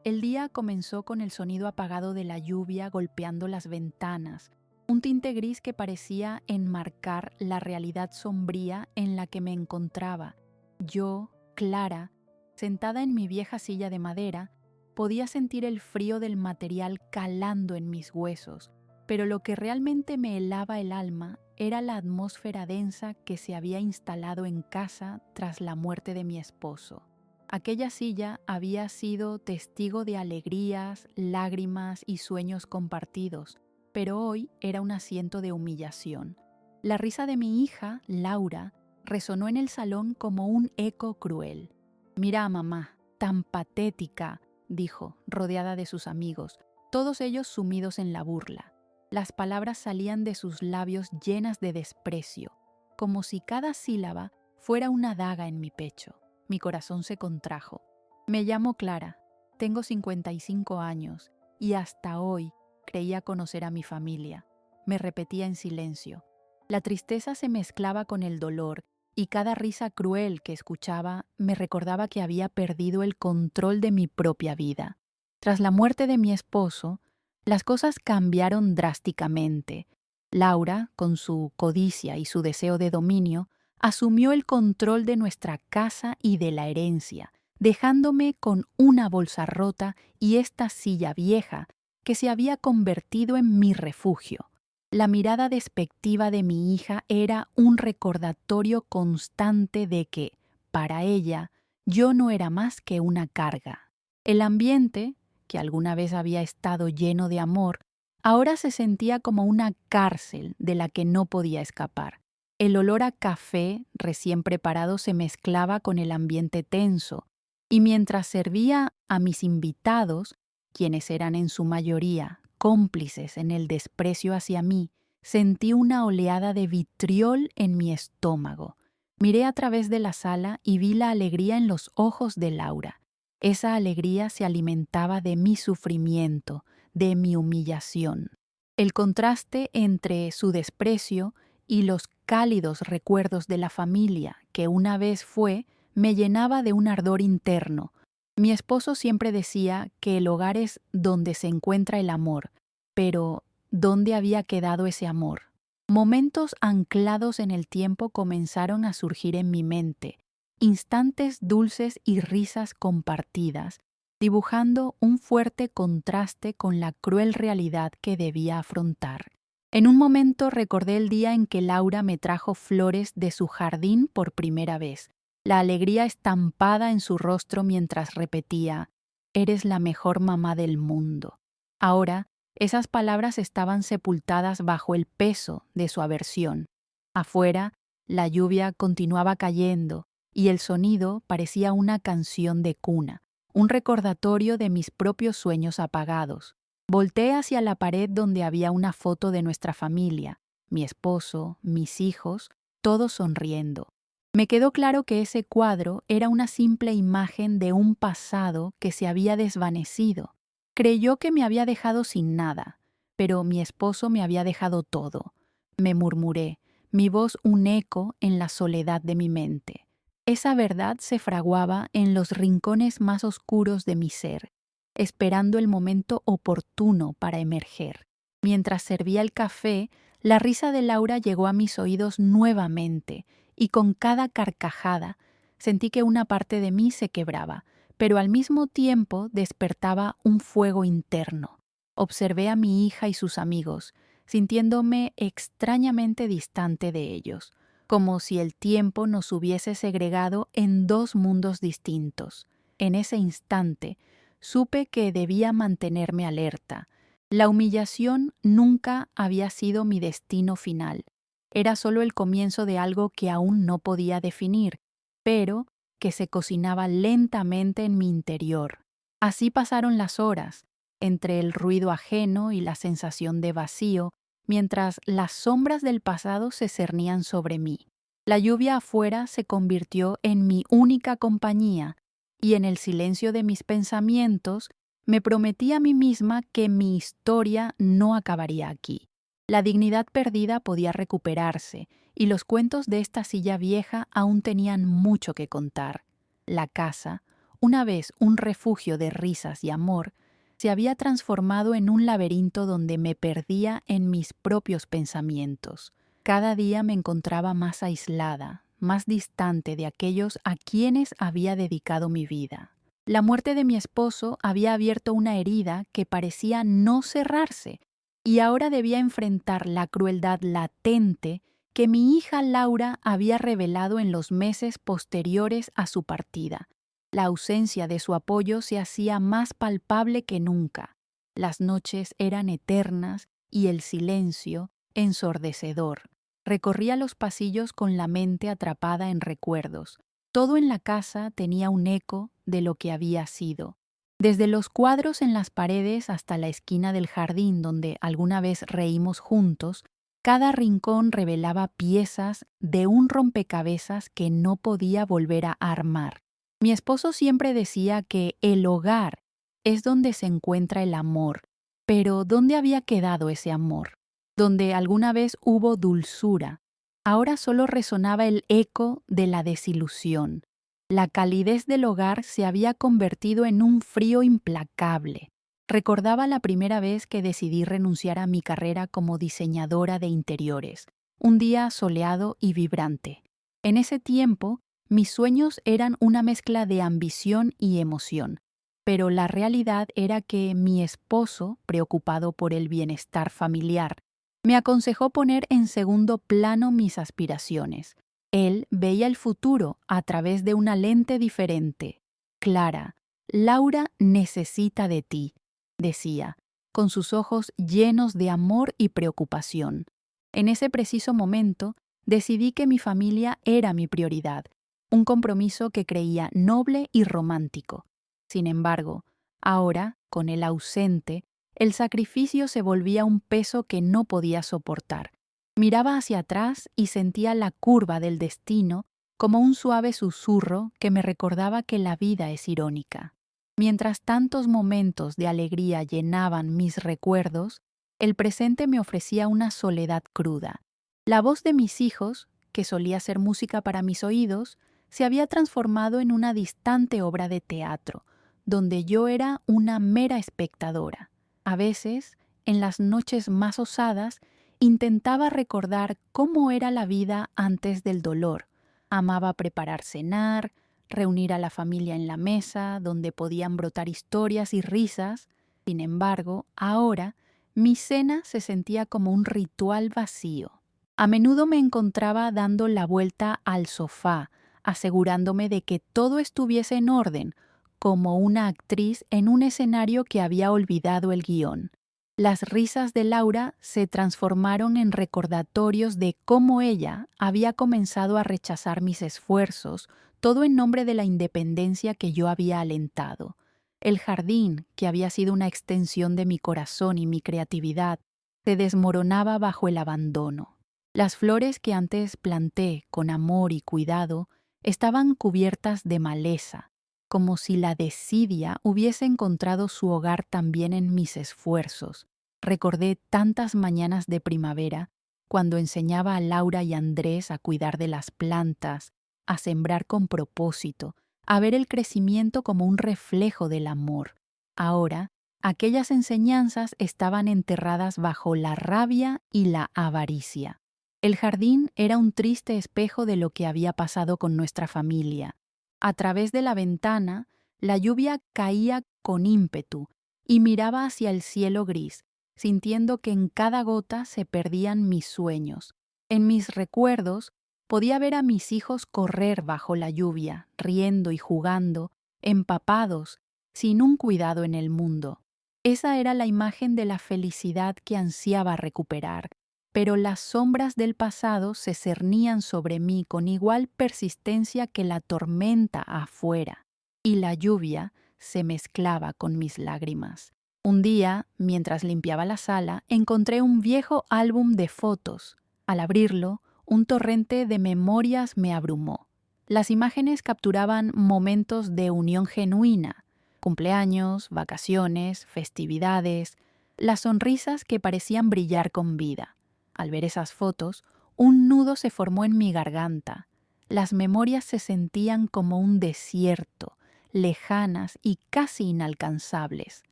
El día comenzó con el sonido apagado de la lluvia golpeando las ventanas, un tinte gris que parecía enmarcar la realidad sombría en la que me encontraba. Yo, Clara, sentada en mi vieja silla de madera, podía sentir el frío del material calando en mis huesos, pero lo que realmente me helaba el alma era la atmósfera densa que se había instalado en casa tras la muerte de mi esposo. Aquella silla había sido testigo de alegrías, lágrimas y sueños compartidos, pero hoy era un asiento de humillación. La risa de mi hija, Laura, resonó en el salón como un eco cruel. «Mira a mamá, tan patética», dijo, rodeada de sus amigos, todos ellos sumidos en la burla. Las palabras salían de sus labios llenas de desprecio, como si cada sílaba fuera una daga en mi pecho. Mi corazón se contrajo. Me llamo Clara, tengo 55 años y hasta hoy creía conocer a mi familia. Me repetía en silencio. La tristeza se mezclaba con el dolor y cada risa cruel que escuchaba me recordaba que había perdido el control de mi propia vida. Tras la muerte de mi esposo, las cosas cambiaron drásticamente. Laura, con su codicia y su deseo de dominio, asumió el control de nuestra casa y de la herencia, dejándome con una bolsa rota y esta silla vieja que se había convertido en mi refugio. La mirada despectiva de mi hija era un recordatorio constante de que, para ella, yo no era más que una carga. El ambiente, que alguna vez había estado lleno de amor, ahora se sentía como una cárcel de la que no podía escapar. El olor a café recién preparado se mezclaba con el ambiente tenso, y mientras servía a mis invitados, quienes eran en su mayoría cómplices en el desprecio hacia mí, sentí una oleada de vitriol en mi estómago. Miré a través de la sala y vi la alegría en los ojos de Laura. Esa alegría se alimentaba de mi sufrimiento, de mi humillación. El contraste entre su desprecio y los cálidos recuerdos de la familia que una vez fue me llenaba de un ardor interno. Mi esposo siempre decía que el hogar es donde se encuentra el amor, pero ¿dónde había quedado ese amor? Momentos anclados en el tiempo comenzaron a surgir en mi mente, instantes dulces y risas compartidas, dibujando un fuerte contraste con la cruel realidad que debía afrontar. En un momento recordé el día en que Laura me trajo flores de su jardín por primera vez, la alegría estampada en su rostro mientras repetía: «Eres la mejor mamá del mundo». Ahora, esas palabras estaban sepultadas bajo el peso de su aversión. Afuera, la lluvia continuaba cayendo y el sonido parecía una canción de cuna, un recordatorio de mis propios sueños apagados. Volteé hacia la pared donde había una foto de nuestra familia, mi esposo, mis hijos, todos sonriendo. Me quedó claro que ese cuadro era una simple imagen de un pasado que se había desvanecido. Creyó que me había dejado sin nada, pero mi esposo me había dejado todo. Me murmuré, mi voz un eco en la soledad de mi mente. Esa verdad se fraguaba en los rincones más oscuros de mi ser, esperando el momento oportuno para emerger. Mientras servía el café, la risa de Laura llegó a mis oídos nuevamente, y con cada carcajada sentí que una parte de mí se quebraba, pero al mismo tiempo despertaba un fuego interno. Observé a mi hija y sus amigos, sintiéndome extrañamente distante de ellos, como si el tiempo nos hubiese segregado en dos mundos distintos. En ese instante, supe que debía mantenerme alerta. La humillación nunca había sido mi destino final. Era solo el comienzo de algo que aún no podía definir, pero que se cocinaba lentamente en mi interior. Así pasaron las horas, entre el ruido ajeno y la sensación de vacío, mientras las sombras del pasado se cernían sobre mí. La lluvia afuera se convirtió en mi única compañía, y en el silencio de mis pensamientos me prometí a mí misma que mi historia no acabaría aquí. La dignidad perdida podía recuperarse, y los cuentos de esta silla vieja aún tenían mucho que contar. La casa, una vez un refugio de risas y amor, se había transformado en un laberinto donde me perdía en mis propios pensamientos. Cada día me encontraba más aislada, más distante de aquellos a quienes había dedicado mi vida. La muerte de mi esposo había abierto una herida que parecía no cerrarse, y ahora debía enfrentar la crueldad latente que mi hija Laura había revelado en los meses posteriores a su partida. La ausencia de su apoyo se hacía más palpable que nunca. Las noches eran eternas y el silencio ensordecedor. Recorría los pasillos con la mente atrapada en recuerdos. Todo en la casa tenía un eco de lo que había sido. Desde los cuadros en las paredes hasta la esquina del jardín donde alguna vez reímos juntos, cada rincón revelaba piezas de un rompecabezas que no podía volver a armar. Mi esposo siempre decía que el hogar es donde se encuentra el amor, pero ¿dónde había quedado ese amor? Donde alguna vez hubo dulzura, ahora solo resonaba el eco de la desilusión. La calidez del hogar se había convertido en un frío implacable. Recordaba la primera vez que decidí renunciar a mi carrera como diseñadora de interiores, un día soleado y vibrante. En ese tiempo, mis sueños eran una mezcla de ambición y emoción, pero la realidad era que mi esposo, preocupado por el bienestar familiar, me aconsejó poner en segundo plano mis aspiraciones. Él veía el futuro a través de una lente diferente. Clara, Laura necesita de ti, decía, con sus ojos llenos de amor y preocupación. En ese preciso momento, decidí que mi familia era mi prioridad, un compromiso que creía noble y romántico. Sin embargo, ahora, con él ausente, el sacrificio se volvía un peso que no podía soportar. Miraba hacia atrás y sentía la curva del destino como un suave susurro que me recordaba que la vida es irónica. Mientras tantos momentos de alegría llenaban mis recuerdos, el presente me ofrecía una soledad cruda. La voz de mis hijos, que solía ser música para mis oídos, se había transformado en una distante obra de teatro, donde yo era una mera espectadora. A veces, en las noches más osadas, intentaba recordar cómo era la vida antes del dolor. Amaba preparar cenar, reunir a la familia en la mesa, donde podían brotar historias y risas. Sin embargo, ahora, mi cena se sentía como un ritual vacío. A menudo me encontraba dando la vuelta al sofá, asegurándome de que todo estuviese en orden, como una actriz en un escenario que había olvidado el guión. Las risas de Laura se transformaron en recordatorios de cómo ella había comenzado a rechazar mis esfuerzos, todo en nombre de la independencia que yo había alentado. El jardín, que había sido una extensión de mi corazón y mi creatividad, se desmoronaba bajo el abandono. Las flores que antes planté con amor y cuidado estaban cubiertas de maleza, como si la desidia hubiese encontrado su hogar también en mis esfuerzos. Recordé tantas mañanas de primavera, cuando enseñaba a Laura y Andrés a cuidar de las plantas, a sembrar con propósito, a ver el crecimiento como un reflejo del amor. Ahora, aquellas enseñanzas estaban enterradas bajo la rabia y la avaricia. El jardín era un triste espejo de lo que había pasado con nuestra familia. A través de la ventana, la lluvia caía con ímpetu y miraba hacia el cielo gris, sintiendo que en cada gota se perdían mis sueños. En mis recuerdos, podía ver a mis hijos correr bajo la lluvia, riendo y jugando, empapados, sin un cuidado en el mundo. Esa era la imagen de la felicidad que ansiaba recuperar, pero las sombras del pasado se cernían sobre mí con igual persistencia que la tormenta afuera, y la lluvia se mezclaba con mis lágrimas. Un día, mientras limpiaba la sala, encontré un viejo álbum de fotos. Al abrirlo, un torrente de memorias me abrumó. Las imágenes capturaban momentos de unión genuina, cumpleaños, vacaciones, festividades, las sonrisas que parecían brillar con vida. Al ver esas fotos, un nudo se formó en mi garganta. Las memorias se sentían como un desierto, lejanas y casi inalcanzables.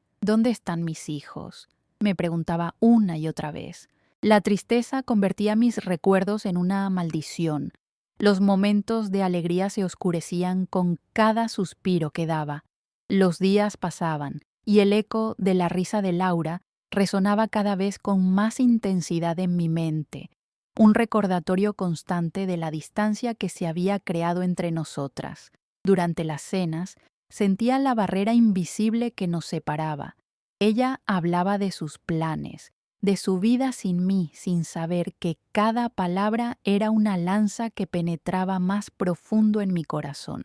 ¿Dónde están mis hijos?, me preguntaba una y otra vez. La tristeza convertía mis recuerdos en una maldición. Los momentos de alegría se oscurecían con cada suspiro que daba. Los días pasaban, y el eco de la risa de Laura resonaba cada vez con más intensidad en mi mente, un recordatorio constante de la distancia que se había creado entre nosotras. Durante las cenas, sentía la barrera invisible que nos separaba. Ella hablaba de sus planes, de su vida sin mí, sin saber que cada palabra era una lanza que penetraba más profundo en mi corazón.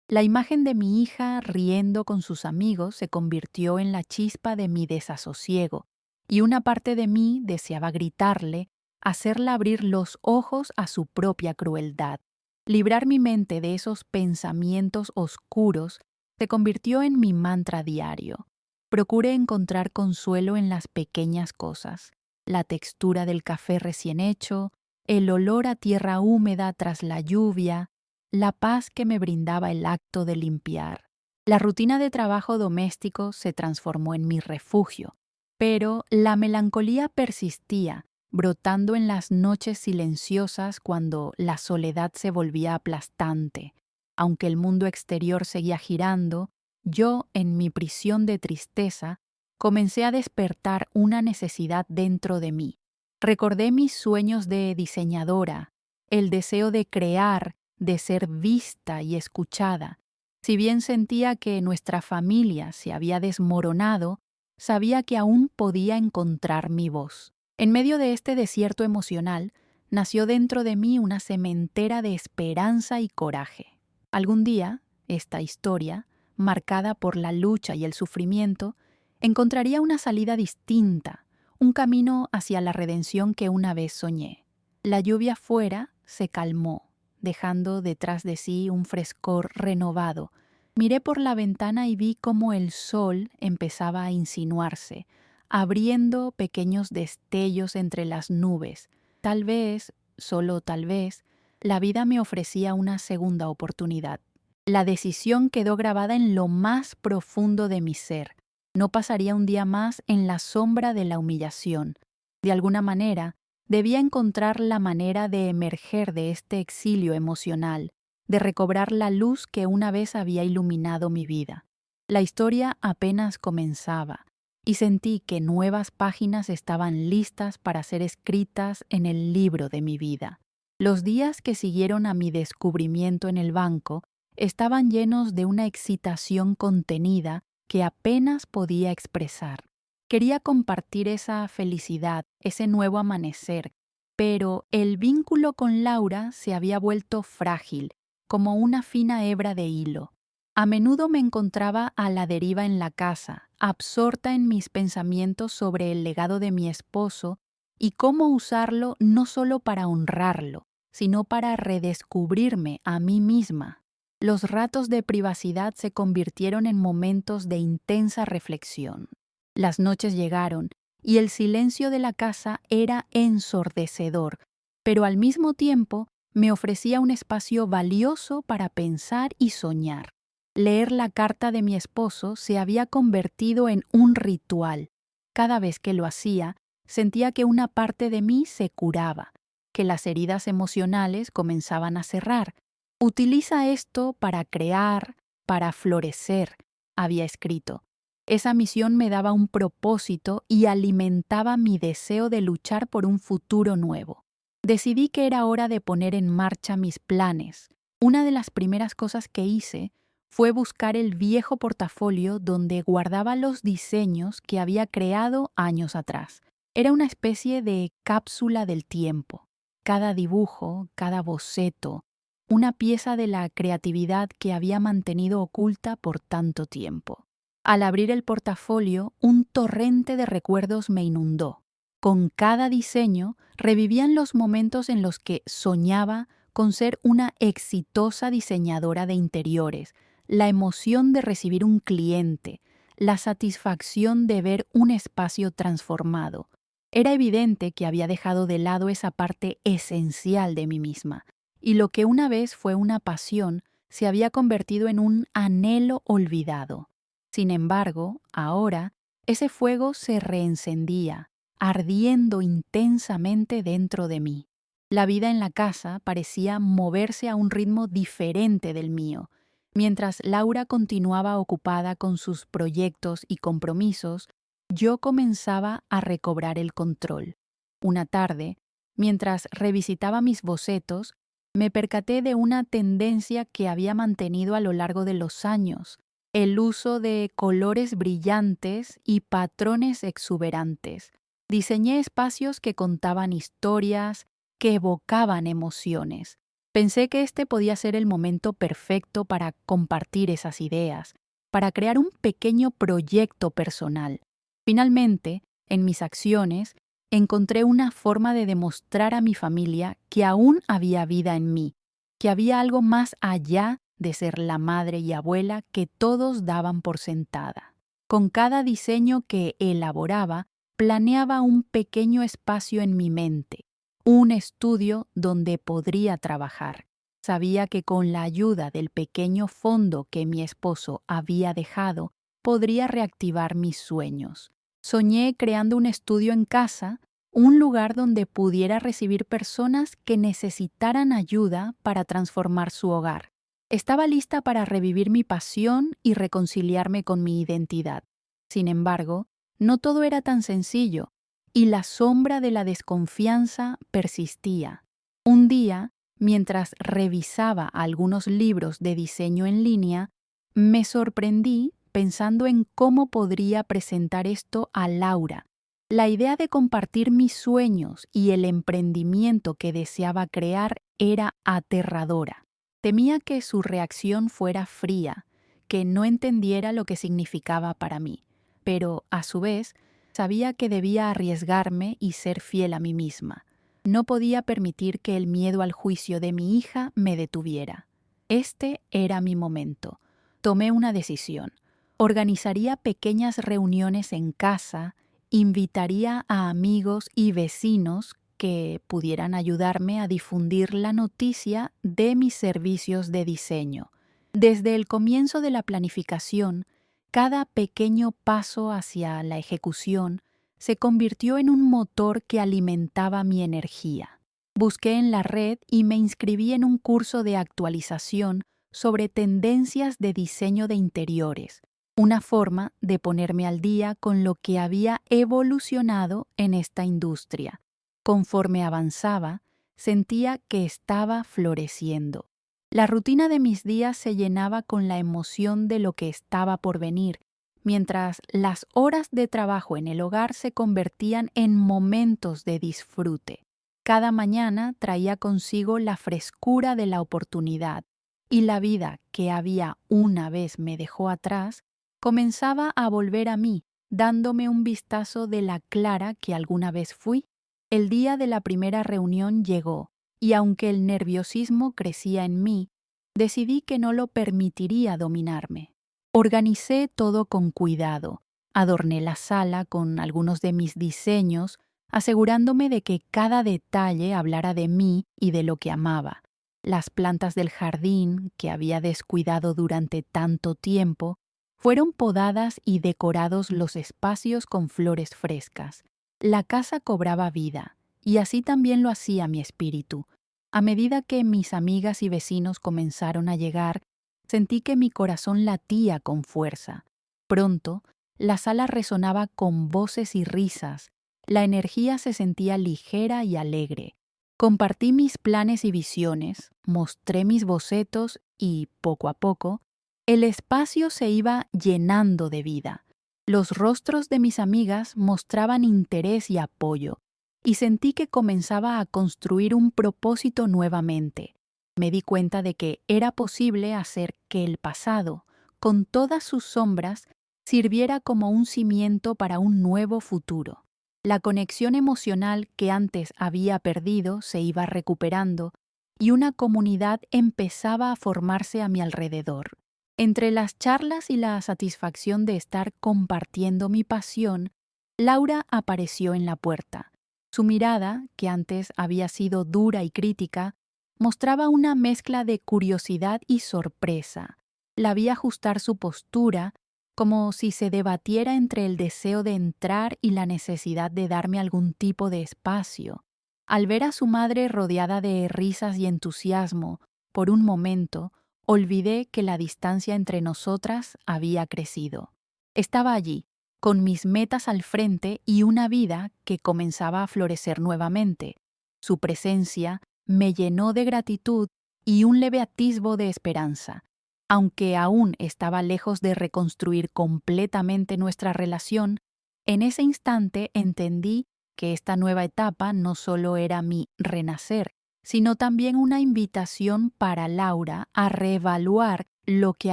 La imagen de mi hija riendo con sus amigos se convirtió en la chispa de mi desasosiego, y una parte de mí deseaba gritarle, hacerla abrir los ojos a su propia crueldad. Librar mi mente de esos pensamientos oscuros se convirtió en mi mantra diario. Procuré encontrar consuelo en las pequeñas cosas: la textura del café recién hecho, el olor a tierra húmeda tras la lluvia, la paz que me brindaba el acto de limpiar. La rutina de trabajo doméstico se transformó en mi refugio, pero la melancolía persistía, brotando en las noches silenciosas cuando la soledad se volvía aplastante. Aunque el mundo exterior seguía girando, yo, en mi prisión de tristeza, comencé a despertar una necesidad dentro de mí. Recordé mis sueños de diseñadora, el deseo de crear, de ser vista y escuchada. Si bien sentía que nuestra familia se había desmoronado, sabía que aún podía encontrar mi voz. En medio de este desierto emocional, nació dentro de mí una sementera de esperanza y coraje. Algún día, esta historia, marcada por la lucha y el sufrimiento, encontraría una salida distinta, un camino hacia la redención que una vez soñé. La lluvia fuera se calmó, dejando detrás de sí un frescor renovado. Miré por la ventana y vi cómo el sol empezaba a insinuarse, abriendo pequeños destellos entre las nubes. Tal vez, solo tal vez, la vida me ofrecía una segunda oportunidad. La decisión quedó grabada en lo más profundo de mi ser. No pasaría un día más en la sombra de la humillación. De alguna manera, debía encontrar la manera de emerger de este exilio emocional, de recobrar la luz que una vez había iluminado mi vida. La historia apenas comenzaba, y sentí que nuevas páginas estaban listas para ser escritas en el libro de mi vida. Los días que siguieron a mi descubrimiento en el banco estaban llenos de una excitación contenida que apenas podía expresar. Quería compartir esa felicidad, ese nuevo amanecer, pero el vínculo con Laura se había vuelto frágil, como una fina hebra de hilo. A menudo me encontraba a la deriva en la casa, absorta en mis pensamientos sobre el legado de mi esposo y cómo usarlo no solo para honrarlo, sino para redescubrirme a mí misma. Los ratos de privacidad se convirtieron en momentos de intensa reflexión. Las noches llegaron y el silencio de la casa era ensordecedor, pero al mismo tiempo me ofrecía un espacio valioso para pensar y soñar. Leer la carta de mi esposo se había convertido en un ritual. Cada vez que lo hacía, sentía que una parte de mí se curaba, que las heridas emocionales comenzaban a cerrar. Utiliza esto para crear, para florecer, había escrito. Esa misión me daba un propósito y alimentaba mi deseo de luchar por un futuro nuevo. Decidí que era hora de poner en marcha mis planes. Una de las primeras cosas que hice fue buscar el viejo portafolio donde guardaba los diseños que había creado años atrás. Era una especie de cápsula del tiempo. Cada dibujo, cada boceto, una pieza de la creatividad que había mantenido oculta por tanto tiempo. Al abrir el portafolio, un torrente de recuerdos me inundó. Con cada diseño, revivían los momentos en los que soñaba con ser una exitosa diseñadora de interiores, la emoción de recibir un cliente, la satisfacción de ver un espacio transformado. Era evidente que había dejado de lado esa parte esencial de mí misma, y lo que una vez fue una pasión se había convertido en un anhelo olvidado. Sin embargo, ahora ese fuego se reencendía, ardiendo intensamente dentro de mí. La vida en la casa parecía moverse a un ritmo diferente del mío. Mientras Laura continuaba ocupada con sus proyectos y compromisos, yo comenzaba a recobrar el control. Una tarde, mientras revisitaba mis bocetos, me percaté de una tendencia que había mantenido a lo largo de los años: el uso de colores brillantes y patrones exuberantes. Diseñé espacios que contaban historias, que evocaban emociones. Pensé que este podía ser el momento perfecto para compartir esas ideas, para crear un pequeño proyecto personal. Finalmente, en mis acciones, encontré una forma de demostrar a mi familia que aún había vida en mí, que había algo más allá de ser la madre y abuela que todos daban por sentada. Con cada diseño que elaboraba, planeaba un pequeño espacio en mi mente, un estudio donde podría trabajar. Sabía que con la ayuda del pequeño fondo que mi esposo había dejado, podría reactivar mis sueños. Soñé creando un estudio en casa, un lugar donde pudiera recibir personas que necesitaran ayuda para transformar su hogar. Estaba lista para revivir mi pasión y reconciliarme con mi identidad. Sin embargo, no todo era tan sencillo, y la sombra de la desconfianza persistía. Un día, mientras revisaba algunos libros de diseño en línea, me sorprendí pensando en cómo podría presentar esto a Laura. La idea de compartir mis sueños y el emprendimiento que deseaba crear era aterradora. Temía que su reacción fuera fría, que no entendiera lo que significaba para mí, pero, a su vez, sabía que debía arriesgarme y ser fiel a mí misma. No podía permitir que el miedo al juicio de mi hija me detuviera. Este era mi momento. Tomé una decisión. Organizaría pequeñas reuniones en casa, invitaría a amigos y vecinos que pudieran ayudarme a difundir la noticia de mis servicios de diseño. Desde el comienzo de la planificación, cada pequeño paso hacia la ejecución se convirtió en un motor que alimentaba mi energía. Busqué en la red y me inscribí en un curso de actualización sobre tendencias de diseño de interiores, una forma de ponerme al día con lo que había evolucionado en esta industria. Conforme avanzaba, sentía que estaba floreciendo. La rutina de mis días se llenaba con la emoción de lo que estaba por venir, mientras las horas de trabajo en el hogar se convertían en momentos de disfrute. Cada mañana traía consigo la frescura de la oportunidad, y la vida que había una vez me dejó atrás comenzaba a volver a mí, dándome un vistazo de la Clara que alguna vez fui. El día de la primera reunión llegó, y aunque el nerviosismo crecía en mí, decidí que no lo permitiría dominarme. Organicé todo con cuidado, adorné la sala con algunos de mis diseños, asegurándome de que cada detalle hablara de mí y de lo que amaba. Las plantas del jardín, que había descuidado durante tanto tiempo, fueron podadas y decorados los espacios con flores frescas. La casa cobraba vida, y así también lo hacía mi espíritu. A medida que mis amigas y vecinos comenzaron a llegar, sentí que mi corazón latía con fuerza. Pronto, la sala resonaba con voces y risas. La energía se sentía ligera y alegre. Compartí mis planes y visiones, mostré mis bocetos y, poco a poco, el espacio se iba llenando de vida. Los rostros de mis amigas mostraban interés y apoyo, y sentí que comenzaba a construir un propósito nuevamente. Me di cuenta de que era posible hacer que el pasado, con todas sus sombras, sirviera como un cimiento para un nuevo futuro. La conexión emocional que antes había perdido se iba recuperando y una comunidad empezaba a formarse a mi alrededor. Entre las charlas y la satisfacción de estar compartiendo mi pasión, Laura apareció en la puerta. Su mirada, que antes había sido dura y crítica, Mostraba una mezcla de curiosidad y sorpresa. La vi ajustar su postura, como si se debatiera entre el deseo de entrar y la necesidad de darme algún tipo de espacio. Al ver a su madre rodeada de risas y entusiasmo, por un momento, olvidé que la distancia entre nosotras había crecido. Estaba allí, con mis metas al frente y una vida que comenzaba a florecer nuevamente. Su presencia me llenó de gratitud y un leve atisbo de esperanza. Aunque aún estaba lejos de reconstruir completamente nuestra relación, en ese instante entendí que esta nueva etapa no solo era mi renacer, sino también una invitación para Laura a reevaluar lo que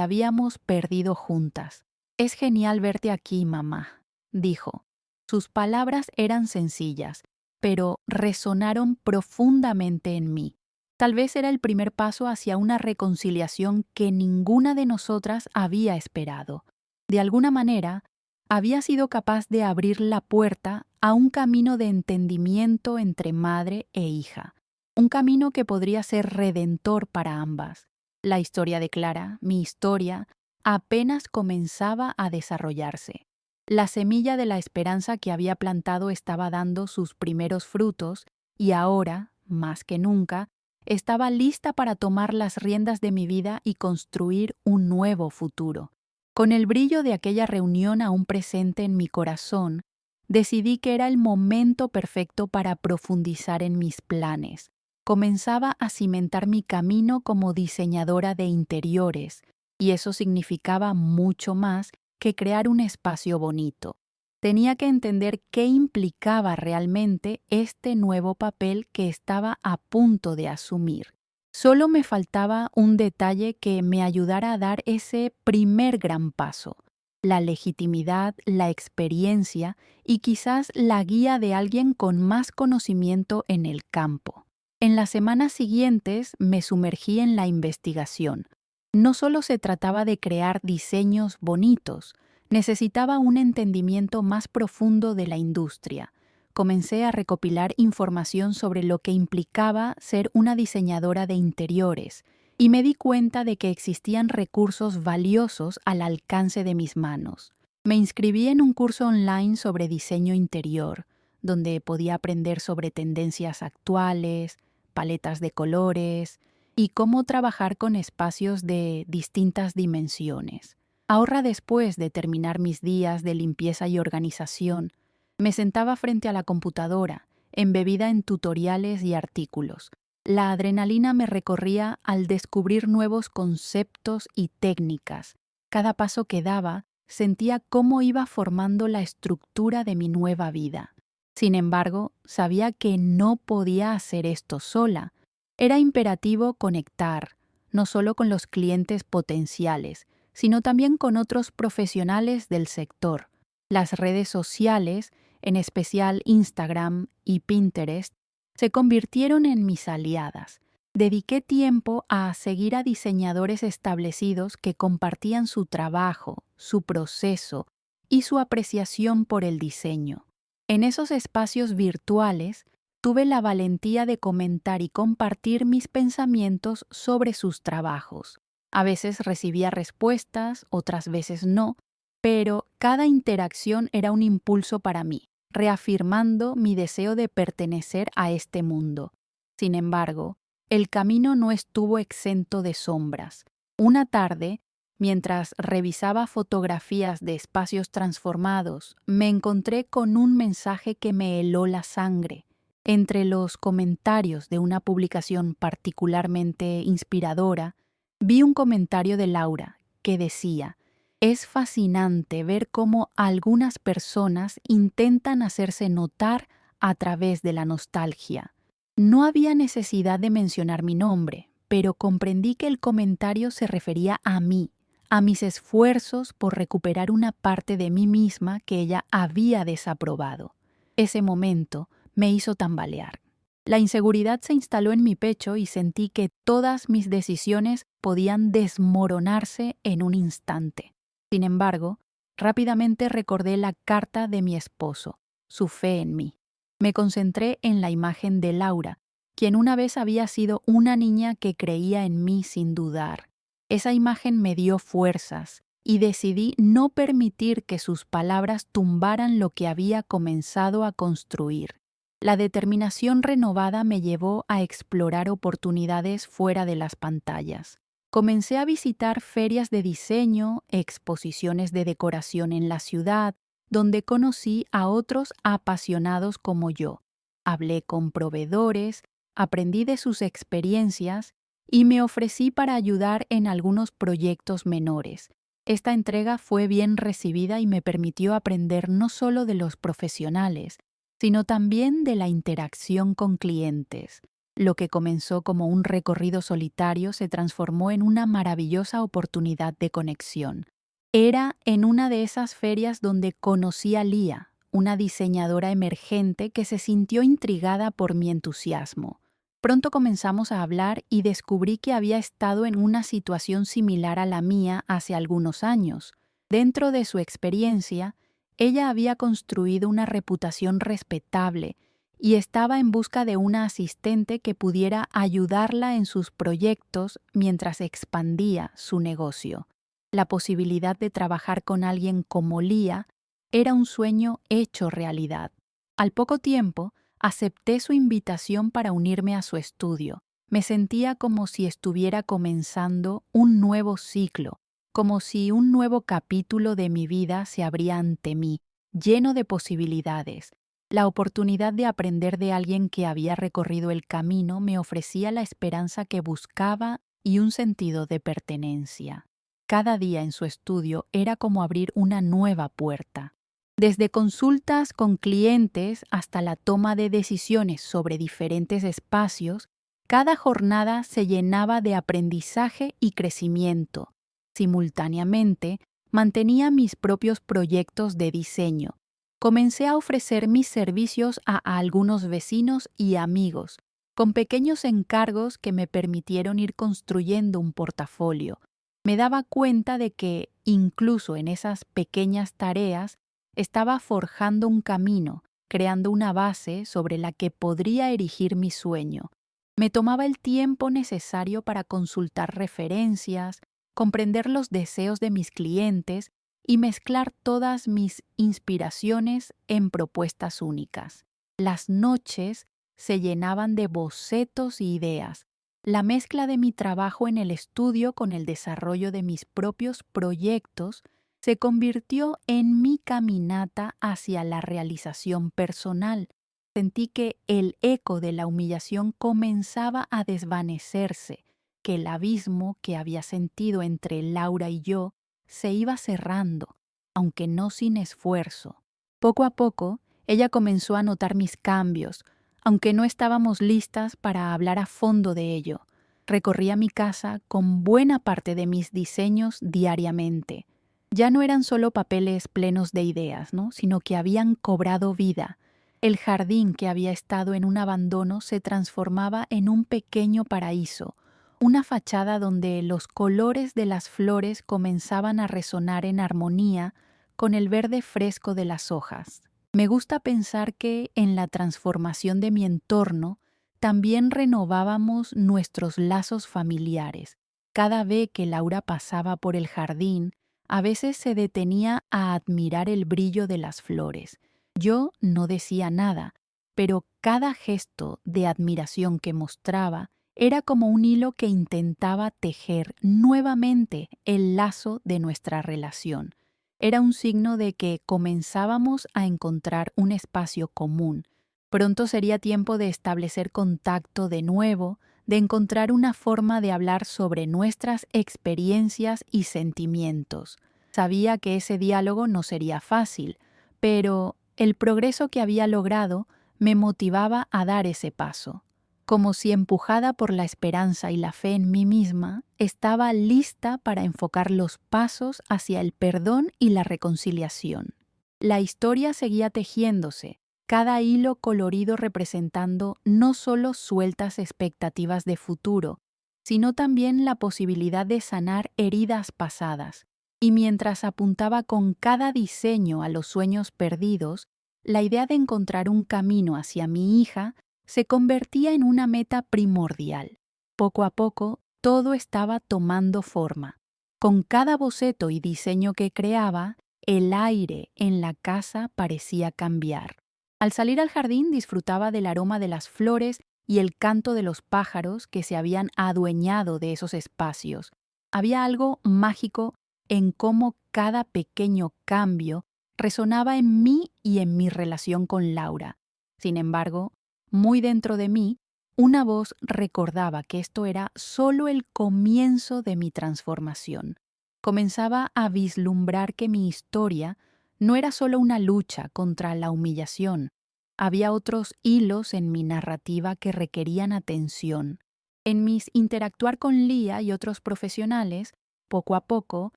habíamos perdido juntas. «Es genial verte aquí, mamá», dijo. Sus palabras eran sencillas, pero resonaron profundamente en mí. Tal vez era el primer paso hacia una reconciliación que ninguna de nosotras había esperado. De alguna manera, había sido capaz de abrir la puerta a un camino de entendimiento entre madre e hija, un camino que podría ser redentor para ambas. La historia de Clara, mi historia, apenas comenzaba a desarrollarse. La semilla de la esperanza que había plantado estaba dando sus primeros frutos y ahora, más que nunca, estaba lista para tomar las riendas de mi vida y construir un nuevo futuro. Con el brillo de aquella reunión aún presente en mi corazón, decidí que era el momento perfecto para profundizar en mis planes. Comenzaba a cimentar mi camino como diseñadora de interiores, y eso significaba mucho más que crear un espacio bonito. Tenía que entender qué implicaba realmente este nuevo papel que estaba a punto de asumir. Solo me faltaba un detalle que me ayudara a dar ese primer gran paso: la legitimidad, la experiencia y quizás la guía de alguien con más conocimiento en el campo. En las semanas siguientes me sumergí en la investigación. No solo se trataba de crear diseños bonitos, necesitaba un entendimiento más profundo de la industria. Comencé a recopilar información sobre lo que implicaba ser una diseñadora de interiores y me di cuenta de que existían recursos valiosos al alcance de mis manos. Me inscribí en un curso online sobre diseño interior, donde podía aprender sobre tendencias actuales, paletas de colores y cómo trabajar con espacios de distintas dimensiones. Ahora, después de terminar mis días de limpieza y organización, me sentaba frente a la computadora, embebida en tutoriales y artículos. La adrenalina me recorría al descubrir nuevos conceptos y técnicas. Cada paso que daba, sentía cómo iba formando la estructura de mi nueva vida. Sin embargo, sabía que no podía hacer esto sola. Era imperativo conectar, no solo con los clientes potenciales, sino también con otros profesionales del sector. Las redes sociales, en especial Instagram y Pinterest, se convirtieron en mis aliadas. Dediqué tiempo a seguir a diseñadores establecidos que compartían su trabajo, su proceso y su apreciación por el diseño. En esos espacios virtuales, tuve la valentía de comentar y compartir mis pensamientos sobre sus trabajos. A veces recibía respuestas, otras veces no, pero cada interacción era un impulso para mí, reafirmando mi deseo de pertenecer a este mundo. Sin embargo, el camino no estuvo exento de sombras. Una tarde, mientras revisaba fotografías de espacios transformados, me encontré con un mensaje que me heló la sangre. Entre los comentarios de una publicación particularmente inspiradora, vi un comentario de Laura que decía: «Es fascinante ver cómo algunas personas intentan hacerse notar a través de la nostalgia». No había necesidad de mencionar mi nombre, pero comprendí que el comentario se refería a mí, a mis esfuerzos por recuperar una parte de mí misma que ella había desaprobado. Ese momento me hizo tambalear. La inseguridad se instaló en mi pecho y sentí que todas mis decisiones podían desmoronarse en un instante. Sin embargo, rápidamente recordé la carta de mi esposo, su fe en mí. Me concentré en la imagen de Laura, quien una vez había sido una niña que creía en mí sin dudar. Esa imagen me dio fuerzas y decidí no permitir que sus palabras tumbaran lo que había comenzado a construir. La determinación renovada me llevó a explorar oportunidades fuera de las pantallas. Comencé a visitar ferias de diseño, exposiciones de decoración en la ciudad, donde conocí a otros apasionados como yo. Hablé con proveedores, aprendí de sus experiencias y me ofrecí para ayudar en algunos proyectos menores. Esta entrega fue bien recibida y me permitió aprender no solo de los profesionales, sino también de la interacción con clientes. Lo que comenzó como un recorrido solitario se transformó en una maravillosa oportunidad de conexión. Era en una de esas ferias donde conocí a Lía, una diseñadora emergente que se sintió intrigada por mi entusiasmo. Pronto comenzamos a hablar y descubrí que había estado en una situación similar a la mía hace algunos años. Dentro de su experiencia, ella había construido una reputación respetable y estaba en busca de una asistente que pudiera ayudarla en sus proyectos mientras expandía su negocio. La posibilidad de trabajar con alguien como Lía era un sueño hecho realidad. Al poco tiempo, acepté su invitación para unirme a su estudio. Me sentía como si estuviera comenzando un nuevo ciclo, como si un nuevo capítulo de mi vida se abría ante mí, lleno de posibilidades. La oportunidad de aprender de alguien que había recorrido el camino me ofrecía la esperanza que buscaba y un sentido de pertenencia. Cada día en su estudio era como abrir una nueva puerta. Desde consultas con clientes hasta la toma de decisiones sobre diferentes espacios, cada jornada se llenaba de aprendizaje y crecimiento. Simultáneamente, mantenía mis propios proyectos de diseño. Comencé a ofrecer mis servicios a algunos vecinos y amigos, con pequeños encargos que me permitieron ir construyendo un portafolio. Me daba cuenta de que, incluso en esas pequeñas tareas, estaba forjando un camino, creando una base sobre la que podría erigir mi sueño. Me tomaba el tiempo necesario para consultar referencias, comprender los deseos de mis clientes y mezclar todas mis inspiraciones en propuestas únicas. Las noches se llenaban de bocetos y ideas. La mezcla de mi trabajo en el estudio con el desarrollo de mis propios proyectos se convirtió en mi caminata hacia la realización personal. Sentí que el eco de la humillación comenzaba a desvanecerse, que el abismo que había sentido entre Laura y yo se iba cerrando, aunque no sin esfuerzo. Poco a poco, ella comenzó a notar mis cambios, aunque no estábamos listas para hablar a fondo de ello. Recorría mi casa con buena parte de mis diseños diariamente. Ya no eran solo papeles plenos de ideas, ¿no? Sino que habían cobrado vida. El jardín que había estado en un abandono se transformaba en un pequeño paraíso, una fachada donde los colores de las flores comenzaban a resonar en armonía con el verde fresco de las hojas. Me gusta pensar que en la transformación de mi entorno también renovábamos nuestros lazos familiares. Cada vez que Laura pasaba por el jardín, a veces se detenía a admirar el brillo de las flores. Yo no decía nada, pero cada gesto de admiración que mostraba era como un hilo que intentaba tejer nuevamente el lazo de nuestra relación. Era un signo de que comenzábamos a encontrar un espacio común. Pronto sería tiempo de establecer contacto de nuevo, de encontrar una forma de hablar sobre nuestras experiencias y sentimientos. Sabía que ese diálogo no sería fácil, pero el progreso que había logrado me motivaba a dar ese paso. Como si empujada por la esperanza y la fe en mí misma, estaba lista para enfocar los pasos hacia el perdón y la reconciliación. La historia seguía tejiéndose, cada hilo colorido representando no solo sueltas expectativas de futuro, sino también la posibilidad de sanar heridas pasadas. Y mientras apuntaba con cada diseño a los sueños perdidos, la idea de encontrar un camino hacia mi hija se convertía en una meta primordial. Poco a poco, todo estaba tomando forma. Con cada boceto y diseño que creaba, el aire en la casa parecía cambiar. Al salir al jardín disfrutaba del aroma de las flores y el canto de los pájaros que se habían adueñado de esos espacios. Había algo mágico en cómo cada pequeño cambio resonaba en mí y en mi relación con Laura. Sin embargo, muy dentro de mí, una voz recordaba que esto era solo el comienzo de mi transformación. Comenzaba a vislumbrar que mi historia no era solo una lucha contra la humillación. Había otros hilos en mi narrativa que requerían atención. En mis interactuar con Lía y otros profesionales, poco a poco,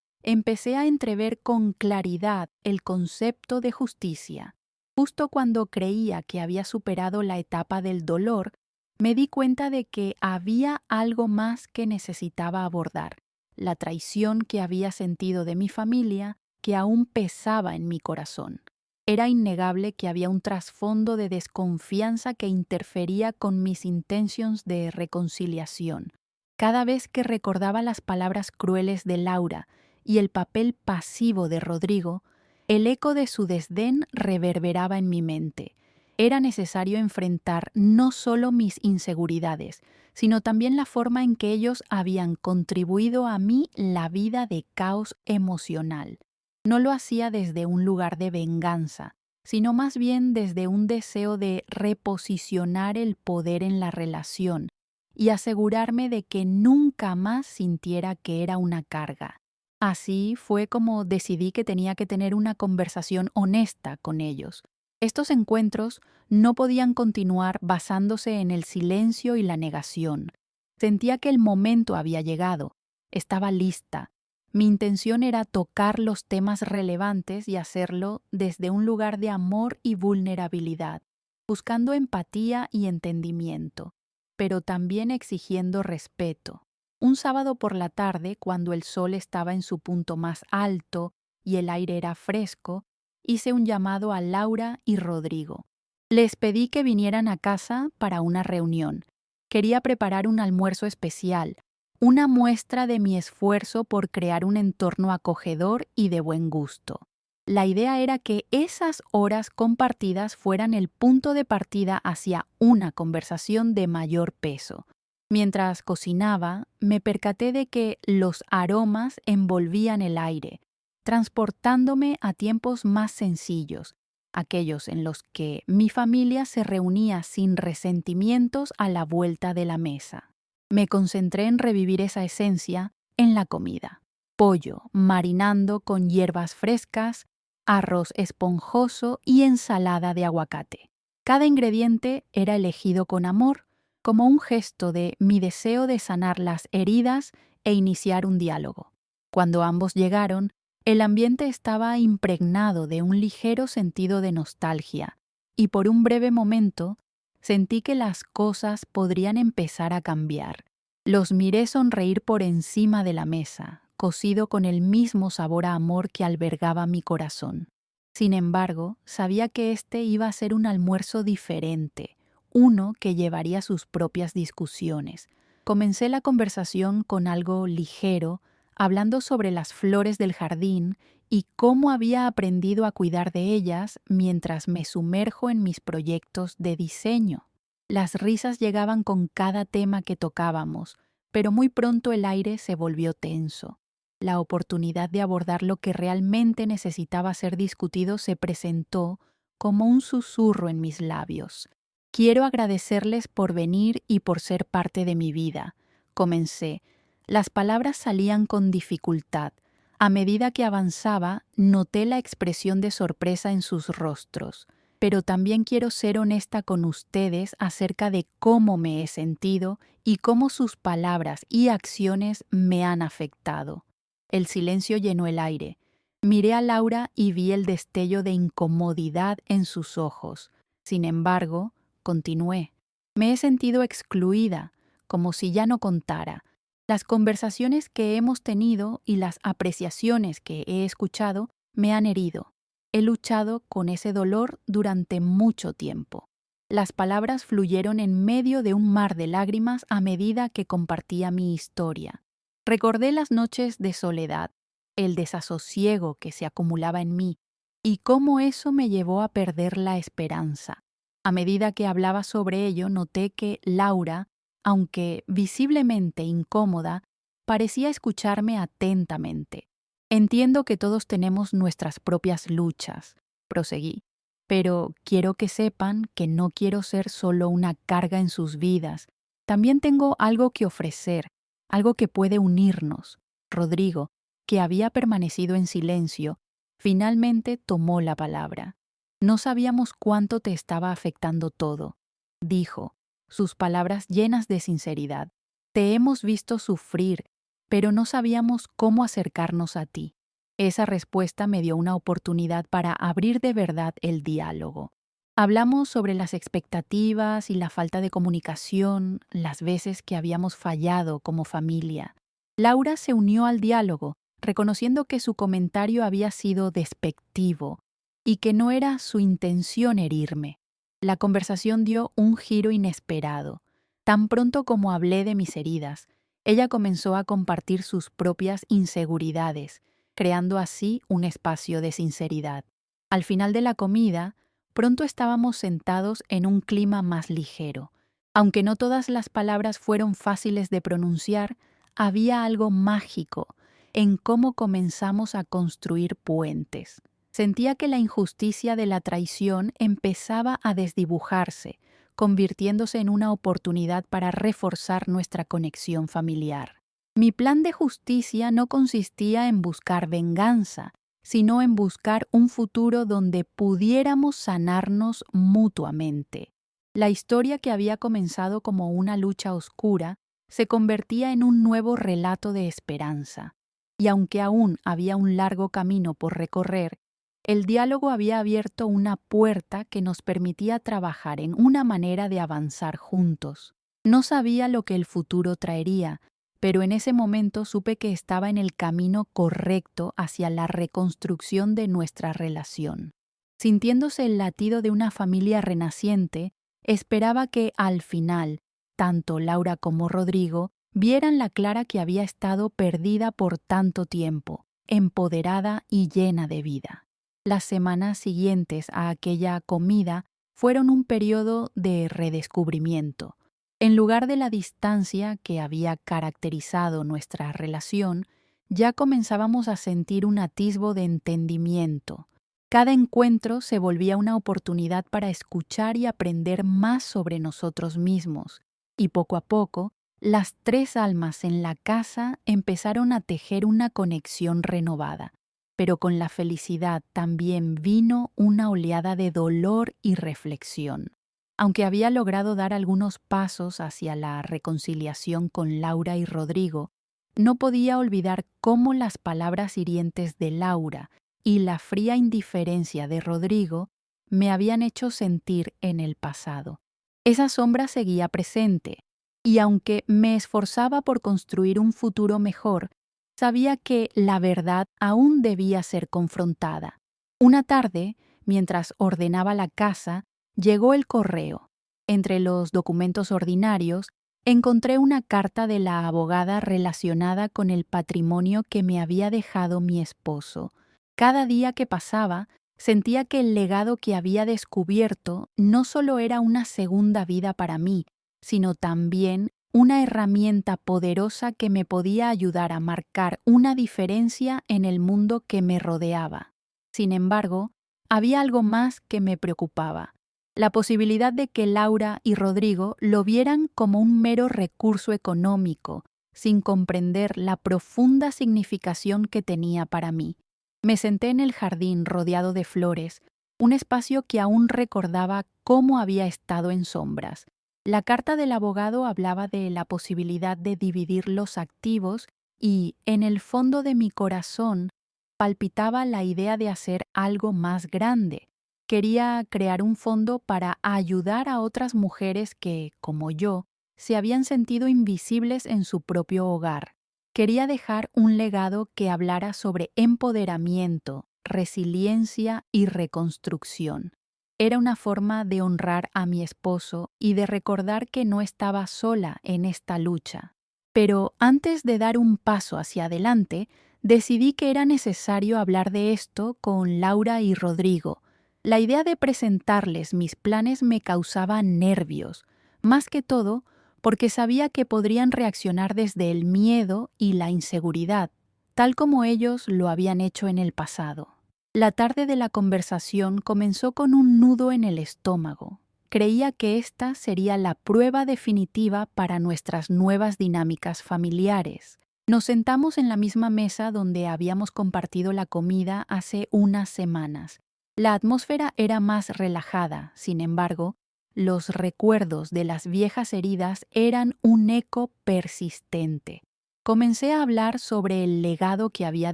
empecé a entrever con claridad el concepto de justicia. Justo cuando creía que había superado la etapa del dolor, me di cuenta de que había algo más que necesitaba abordar, la traición que había sentido de mi familia, que aún pesaba en mi corazón. Era innegable que había un trasfondo de desconfianza que interfería con mis intenciones de reconciliación. Cada vez que recordaba las palabras crueles de Laura y el papel pasivo de Rodrigo, el eco de su desdén reverberaba en mi mente. Era necesario enfrentar no solo mis inseguridades, sino también la forma en que ellos habían contribuido a mí la vida de caos emocional. No lo hacía desde un lugar de venganza, sino más bien desde un deseo de reposicionar el poder en la relación y asegurarme de que nunca más sintiera que era una carga. Así fue como decidí que tenía que tener una conversación honesta con ellos. Estos encuentros no podían continuar basándose en el silencio y la negación. Sentía que el momento había llegado. Estaba lista. Mi intención era tocar los temas relevantes y hacerlo desde un lugar de amor y vulnerabilidad, buscando empatía y entendimiento, pero también exigiendo respeto. Un sábado por la tarde, cuando el sol estaba en su punto más alto y el aire era fresco, hice un llamado a Laura y Rodrigo. Les pedí que vinieran a casa para una reunión. Quería preparar un almuerzo especial, una muestra de mi esfuerzo por crear un entorno acogedor y de buen gusto. La idea era que esas horas compartidas fueran el punto de partida hacia una conversación de mayor peso. Mientras cocinaba, me percaté de que los aromas envolvían el aire, transportándome a tiempos más sencillos, aquellos en los que mi familia se reunía sin resentimientos a la vuelta de la mesa. Me concentré en revivir esa esencia en la comida. Pollo marinando con hierbas frescas, arroz esponjoso y ensalada de aguacate. Cada ingrediente era elegido con amor, como un gesto de mi deseo de sanar las heridas e iniciar un diálogo. Cuando ambos llegaron, el ambiente estaba impregnado de un ligero sentido de nostalgia, y por un breve momento sentí que las cosas podrían empezar a cambiar. Los miré sonreír por encima de la mesa, cocido con el mismo sabor a amor que albergaba mi corazón. Sin embargo, sabía que este iba a ser un almuerzo diferente, uno que llevaría sus propias discusiones. Comencé la conversación con algo ligero, hablando sobre las flores del jardín y cómo había aprendido a cuidar de ellas mientras me sumerjo en mis proyectos de diseño. Las risas llegaban con cada tema que tocábamos, pero muy pronto el aire se volvió tenso. La oportunidad de abordar lo que realmente necesitaba ser discutido se presentó como un susurro en mis labios. Quiero agradecerles por venir y por ser parte de mi vida. Comencé. Las palabras salían con dificultad. A medida que avanzaba, noté la expresión de sorpresa en sus rostros. Pero también quiero ser honesta con ustedes acerca de cómo me he sentido y cómo sus palabras y acciones me han afectado. El silencio llenó el aire. Miré a Laura y vi el destello de incomodidad en sus ojos. Sin embargo, continué. Me he sentido excluida, como si ya no contara. Las conversaciones que hemos tenido y las apreciaciones que he escuchado me han herido. He luchado con ese dolor durante mucho tiempo. Las palabras fluyeron en medio de un mar de lágrimas a medida que compartía mi historia. Recordé las noches de soledad, el desasosiego que se acumulaba en mí y cómo eso me llevó a perder la esperanza. A medida que hablaba sobre ello, noté que Laura, aunque visiblemente incómoda, parecía escucharme atentamente. Entiendo que todos tenemos nuestras propias luchas, proseguí, pero quiero que sepan que no quiero ser solo una carga en sus vidas. También tengo algo que ofrecer, algo que puede unirnos. Rodrigo, que había permanecido en silencio, finalmente tomó la palabra. No sabíamos cuánto te estaba afectando todo, dijo, sus palabras llenas de sinceridad. Te hemos visto sufrir, pero no sabíamos cómo acercarnos a ti. Esa respuesta me dio una oportunidad para abrir de verdad el diálogo. Hablamos sobre las expectativas y la falta de comunicación, las veces que habíamos fallado como familia. Laura se unió al diálogo, reconociendo que su comentario había sido despectivo y que no era su intención herirme. La conversación dio un giro inesperado. Tan pronto como hablé de mis heridas, ella comenzó a compartir sus propias inseguridades, creando así un espacio de sinceridad. Al final de la comida, pronto estábamos sentados en un clima más ligero. Aunque no todas las palabras fueron fáciles de pronunciar, había algo mágico en cómo comenzamos a construir puentes. Sentía que la injusticia de la traición empezaba a desdibujarse, convirtiéndose en una oportunidad para reforzar nuestra conexión familiar. Mi plan de justicia no consistía en buscar venganza, sino en buscar un futuro donde pudiéramos sanarnos mutuamente. La historia que había comenzado como una lucha oscura se convertía en un nuevo relato de esperanza. Y aunque aún había un largo camino por recorrer, el diálogo había abierto una puerta que nos permitía trabajar en una manera de avanzar juntos. No sabía lo que el futuro traería, pero en ese momento supe que estaba en el camino correcto hacia la reconstrucción de nuestra relación. Sintiéndose el latido de una familia renaciente, esperaba que, al final, tanto Laura como Rodrigo vieran la Clara que había estado perdida por tanto tiempo, empoderada y llena de vida. Las semanas siguientes a aquella comida fueron un periodo de redescubrimiento. En lugar de la distancia que había caracterizado nuestra relación, ya comenzábamos a sentir un atisbo de entendimiento. Cada encuentro se volvía una oportunidad para escuchar y aprender más sobre nosotros mismos, y poco a poco, las tres almas en la casa empezaron a tejer una conexión renovada. Pero con la felicidad también vino una oleada de dolor y reflexión. Aunque había logrado dar algunos pasos hacia la reconciliación con Laura y Rodrigo, no podía olvidar cómo las palabras hirientes de Laura y la fría indiferencia de Rodrigo me habían hecho sentir en el pasado. Esa sombra seguía presente, y aunque me esforzaba por construir un futuro mejor, sabía que la verdad aún debía ser confrontada. Una tarde, mientras ordenaba la casa, llegó el correo. Entre los documentos ordinarios, encontré una carta de la abogada relacionada con el patrimonio que me había dejado mi esposo. Cada día que pasaba, sentía que el legado que había descubierto no solo era una segunda vida para mí, sino también una herramienta poderosa que me podía ayudar a marcar una diferencia en el mundo que me rodeaba. Sin embargo, había algo más que me preocupaba: la posibilidad de que Laura y Rodrigo lo vieran como un mero recurso económico, sin comprender la profunda significación que tenía para mí. Me senté en el jardín rodeado de flores, un espacio que aún recordaba cómo había estado en sombras. La carta del abogado hablaba de la posibilidad de dividir los activos y, en el fondo de mi corazón, palpitaba la idea de hacer algo más grande. Quería crear un fondo para ayudar a otras mujeres que, como yo, se habían sentido invisibles en su propio hogar. Quería dejar un legado que hablara sobre empoderamiento, resiliencia y reconstrucción. Era una forma de honrar a mi esposo y de recordar que no estaba sola en esta lucha. Pero antes de dar un paso hacia adelante, decidí que era necesario hablar de esto con Laura y Rodrigo. La idea de presentarles mis planes me causaba nervios, más que todo porque sabía que podrían reaccionar desde el miedo y la inseguridad, tal como ellos lo habían hecho en el pasado. La tarde de la conversación comenzó con un nudo en el estómago. Creía que esta sería la prueba definitiva para nuestras nuevas dinámicas familiares. Nos sentamos en la misma mesa donde habíamos compartido la comida hace unas semanas. La atmósfera era más relajada, sin embargo, los recuerdos de las viejas heridas eran un eco persistente. Comencé a hablar sobre el legado que había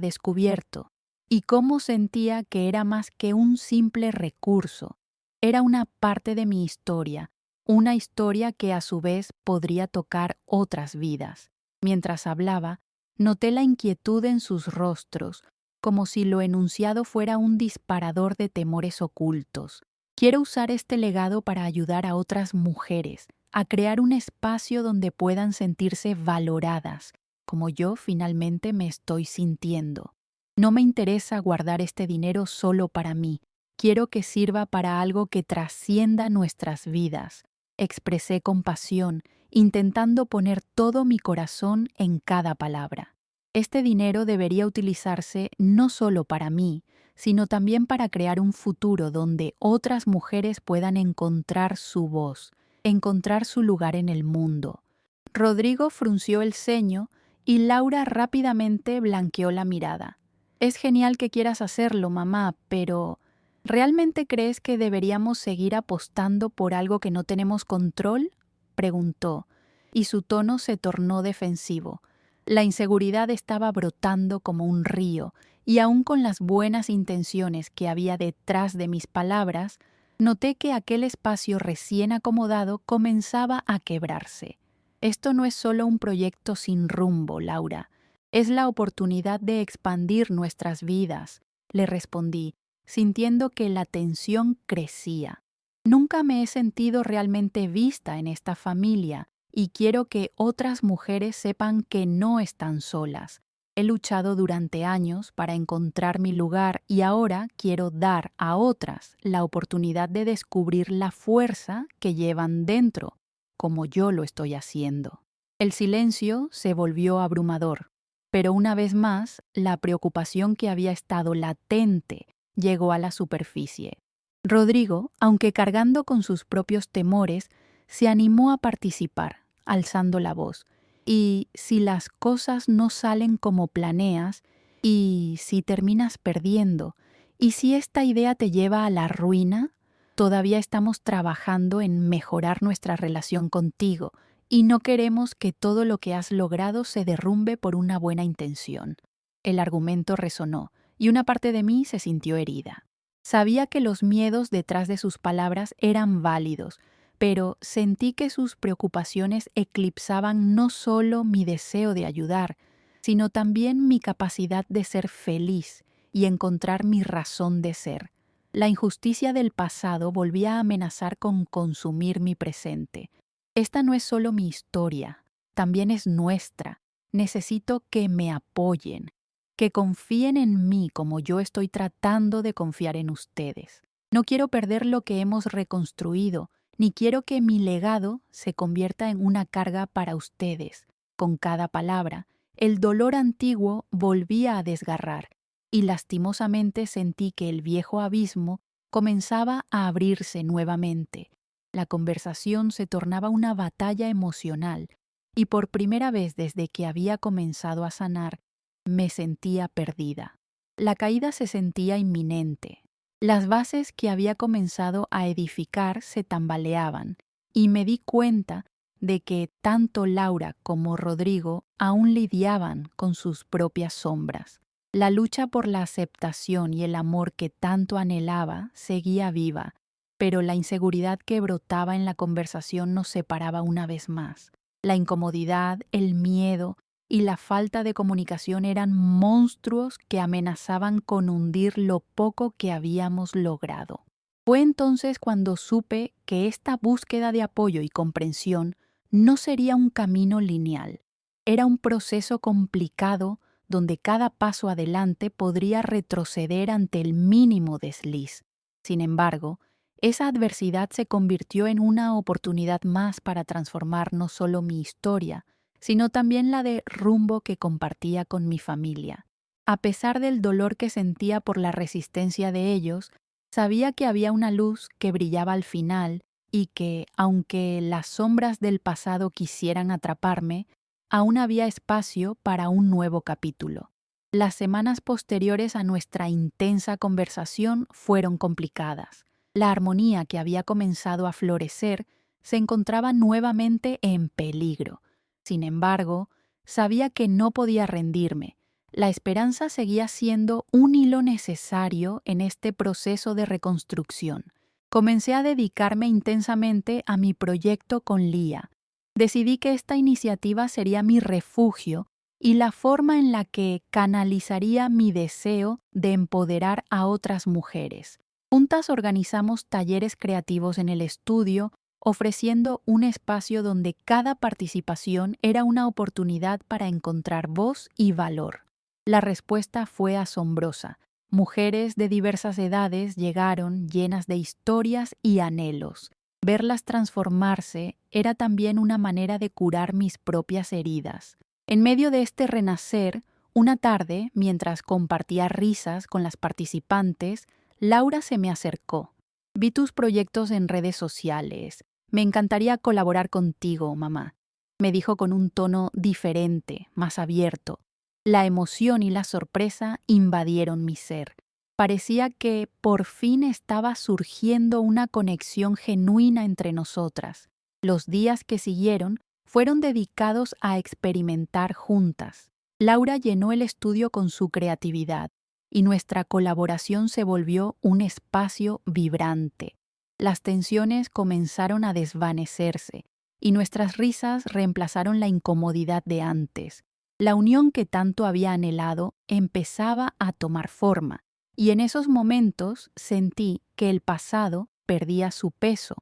descubierto y cómo sentía que era más que un simple recurso. Era una parte de mi historia, una historia que a su vez podría tocar otras vidas. Mientras hablaba, noté la inquietud en sus rostros, como si lo enunciado fuera un disparador de temores ocultos. Quiero usar este legado para ayudar a otras mujeres, a crear un espacio donde puedan sentirse valoradas, como yo finalmente me estoy sintiendo. No me interesa guardar este dinero solo para mí. Quiero que sirva para algo que trascienda nuestras vidas. Expresé con pasión, intentando poner todo mi corazón en cada palabra. Este dinero debería utilizarse no solo para mí, sino también para crear un futuro donde otras mujeres puedan encontrar su voz, encontrar su lugar en el mundo. Rodrigo frunció el ceño y Laura rápidamente blanqueó la mirada. Es genial que quieras hacerlo, mamá, pero ¿realmente crees que deberíamos seguir apostando por algo que no tenemos control? Preguntó, y su tono se tornó defensivo. La inseguridad estaba brotando como un río, y aun con las buenas intenciones que había detrás de mis palabras, noté que aquel espacio recién acomodado comenzaba a quebrarse. Esto no es solo un proyecto sin rumbo, Laura. Es la oportunidad de expandir nuestras vidas, le respondí, sintiendo que la tensión crecía. Nunca me he sentido realmente vista en esta familia y quiero que otras mujeres sepan que no están solas. He luchado durante años para encontrar mi lugar y ahora quiero dar a otras la oportunidad de descubrir la fuerza que llevan dentro, como yo lo estoy haciendo. El silencio se volvió abrumador. Pero una vez más, la preocupación que había estado latente llegó a la superficie. Rodrigo, aunque cargando con sus propios temores, se animó a participar, alzando la voz. Y si las cosas no salen como planeas, y si terminas perdiendo, y si esta idea te lleva a la ruina, todavía estamos trabajando en mejorar nuestra relación contigo, y no queremos que todo lo que has logrado se derrumbe por una buena intención. El argumento resonó, y una parte de mí se sintió herida. Sabía que los miedos detrás de sus palabras eran válidos, pero sentí que sus preocupaciones eclipsaban no solo mi deseo de ayudar, sino también mi capacidad de ser feliz y encontrar mi razón de ser. La injusticia del pasado volvía a amenazar con consumir mi presente. Esta no es solo mi historia, también es nuestra. Necesito que me apoyen, que confíen en mí como yo estoy tratando de confiar en ustedes. No quiero perder lo que hemos reconstruido, ni quiero que mi legado se convierta en una carga para ustedes. Con cada palabra, el dolor antiguo volvía a desgarrar, y lastimosamente sentí que el viejo abismo comenzaba a abrirse nuevamente. La conversación se tornaba una batalla emocional, y por primera vez desde que había comenzado a sanar, me sentía perdida. La caída se sentía inminente. Las bases que había comenzado a edificar se tambaleaban, y me di cuenta de que tanto Laura como Rodrigo aún lidiaban con sus propias sombras. La lucha por la aceptación y el amor que tanto anhelaba seguía viva, pero la inseguridad que brotaba en la conversación nos separaba una vez más. La incomodidad, el miedo y la falta de comunicación eran monstruos que amenazaban con hundir lo poco que habíamos logrado. Fue entonces cuando supe que esta búsqueda de apoyo y comprensión no sería un camino lineal. Era un proceso complicado donde cada paso adelante podría retroceder ante el mínimo desliz. Sin embargo, esa adversidad se convirtió en una oportunidad más para transformar no solo mi historia, sino también la de rumbo que compartía con mi familia. A pesar del dolor que sentía por la resistencia de ellos, sabía que había una luz que brillaba al final y que, aunque las sombras del pasado quisieran atraparme, aún había espacio para un nuevo capítulo. Las semanas posteriores a nuestra intensa conversación fueron complicadas. La armonía que había comenzado a florecer se encontraba nuevamente en peligro. Sin embargo, sabía que no podía rendirme. La esperanza seguía siendo un hilo necesario en este proceso de reconstrucción. Comencé a dedicarme intensamente a mi proyecto con Lía. Decidí que esta iniciativa sería mi refugio y la forma en la que canalizaría mi deseo de empoderar a otras mujeres. Juntas organizamos talleres creativos en el estudio, ofreciendo un espacio donde cada participación era una oportunidad para encontrar voz y valor. La respuesta fue asombrosa. Mujeres de diversas edades llegaron llenas de historias y anhelos. Verlas transformarse era también una manera de curar mis propias heridas. En medio de este renacer, una tarde, mientras compartía risas con las participantes, Laura se me acercó. Vi tus proyectos en redes sociales. Me encantaría colaborar contigo, mamá, me dijo con un tono diferente, más abierto. La emoción y la sorpresa invadieron mi ser. Parecía que por fin estaba surgiendo una conexión genuina entre nosotras. Los días que siguieron fueron dedicados a experimentar juntas. Laura llenó el estudio con su creatividad y nuestra colaboración se volvió un espacio vibrante. Las tensiones comenzaron a desvanecerse y nuestras risas reemplazaron la incomodidad de antes. La unión que tanto había anhelado empezaba a tomar forma, y en esos momentos sentí que el pasado perdía su peso.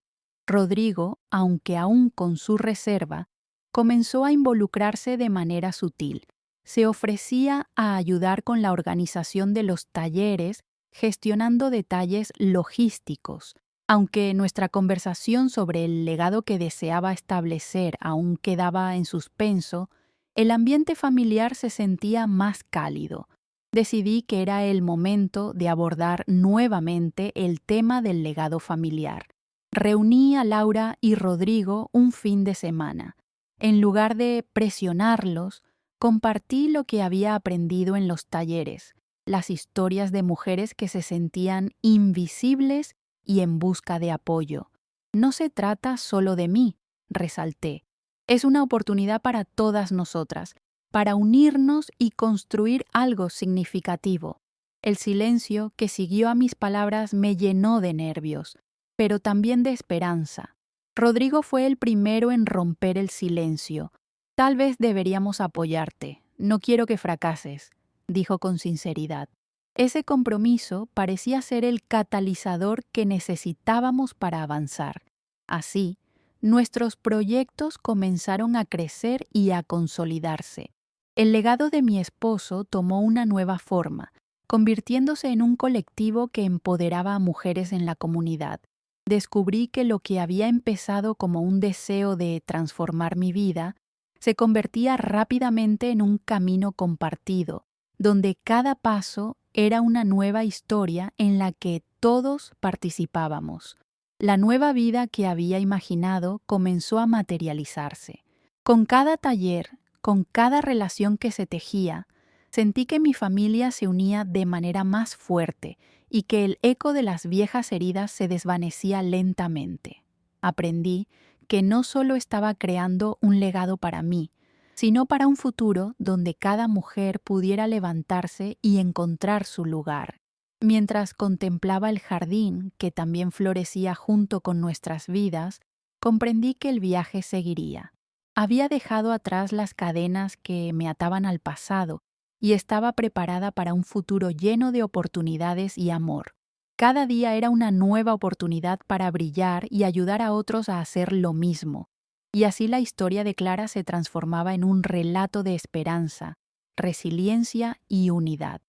Rodrigo, aunque aún con su reserva, comenzó a involucrarse de manera sutil. Se ofrecía a ayudar con la organización de los talleres, gestionando detalles logísticos. Aunque nuestra conversación sobre el legado que deseaba establecer aún quedaba en suspenso, el ambiente familiar se sentía más cálido. Decidí que era el momento de abordar nuevamente el tema del legado familiar. Reuní a Laura y Rodrigo un fin de semana. En lugar de presionarlos, compartí lo que había aprendido en los talleres, las historias de mujeres que se sentían invisibles y en busca de apoyo. No se trata solo de mí, resalté. Es una oportunidad para todas nosotras, para unirnos y construir algo significativo. El silencio que siguió a mis palabras me llenó de nervios, pero también de esperanza. Rodrigo fue el primero en romper el silencio. Tal vez deberíamos apoyarte. No quiero que fracases, dijo con sinceridad. Ese compromiso parecía ser el catalizador que necesitábamos para avanzar. Así, nuestros proyectos comenzaron a crecer y a consolidarse. El legado de mi esposo tomó una nueva forma, convirtiéndose en un colectivo que empoderaba a mujeres en la comunidad. Descubrí que lo que había empezado como un deseo de transformar mi vida se convertía rápidamente en un camino compartido, donde cada paso era una nueva historia en la que todos participábamos. La nueva vida que había imaginado comenzó a materializarse. Con cada taller, con cada relación que se tejía, sentí que mi familia se unía de manera más fuerte y que el eco de las viejas heridas se desvanecía lentamente. Aprendí que no solo estaba creando un legado para mí, sino para un futuro donde cada mujer pudiera levantarse y encontrar su lugar. Mientras contemplaba el jardín que también florecía junto con nuestras vidas, comprendí que el viaje seguiría. Había dejado atrás las cadenas que me ataban al pasado y estaba preparada para un futuro lleno de oportunidades y amor. Cada día era una nueva oportunidad para brillar y ayudar a otros a hacer lo mismo. Y así la historia de Clara se transformaba en un relato de esperanza, resiliencia y unidad.